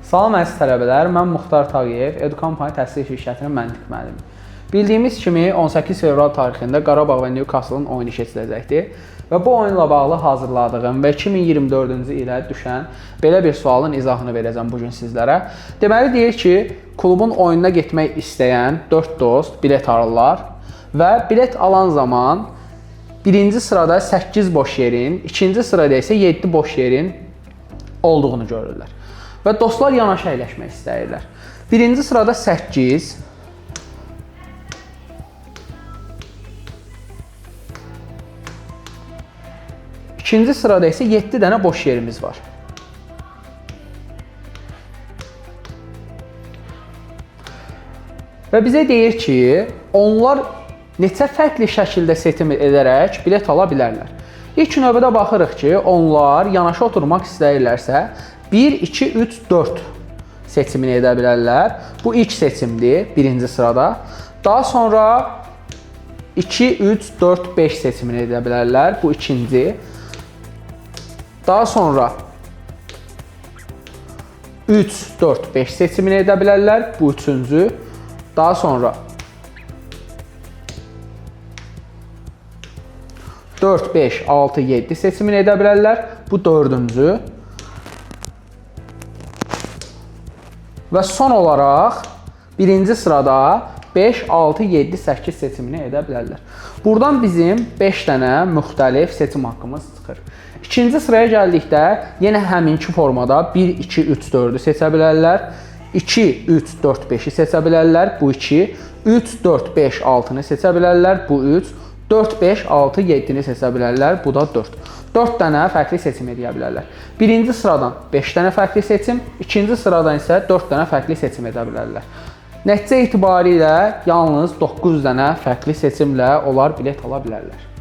Salam əziz tələbələr, mən Muxtar Tağıyev, Edukampani təhsil şirkətinin məntiq müəllimi. Bildiyimiz kimi 18 fevral tarixində Qarabağ və Newcastle-ın oyunu keçiriləcəkdir və bu oyunla bağlı hazırladığım və 2024-cü ilə düşən belə bir sualın izahını verəcəm bugün sizlərə. Deməli deyir ki, klubun oyununa getmək istəyən 4 dost bilet alırlar və bilet alan zaman birinci sırada 8 boş yerin, ikinci sırada isə 7 boş yerin olduğunu görürlər. Və dostlar yanaşı əyləşmək istəyirlər. Birinci sırada 8, ikinci sırada isə 7 dənə boş yerimiz var. Və bizə deyir ki, onlar neçə fərqli şəkildə seçim edərək bilet ala bilərlər. İlk növbədə baxırıq ki, onlar yanaşı oturmaq istəyirlərsə, 1, 2, 3, 4 seçimini edə bilərlər. Bu ilk seçimdir, birinci sırada. Daha sonra 2, 3, 4, 5 seçimini edə bilərlər. Bu ikinci. Daha sonra 3, 4, 5 seçimini edə bilərlər. Bu üçüncü. Daha sonra 4, 5, 6, 7 seçimini edə bilərlər. Bu dördüncü. Və son olaraq birinci sırada 5, 6, 7, 8 seçimini edə bilərlər. Buradan bizim 5 dənə müxtəlif seçim haqqımız çıxır. İkinci sıraya gəldikdə yenə həminki formada 1, 2, 3, 4-ü seçə bilərlər. 2, 3, 4, 5-i seçə bilərlər. Bu 2. 3, 4, 5, 6-nı seçə bilərlər. Bu 3. 4, 5, 6, 7-ni seçə bilərlər. Bu da 4. 4 dənə fərqli seçim edə bilərlər. Birinci sıradan 5 dənə fərqli seçim, ikinci sıradan isə 4 dənə fərqli seçim edə bilərlər. Nəticə etibarilə yalnız 9 dənə fərqli seçimlə onlar bilet ala bilərlər.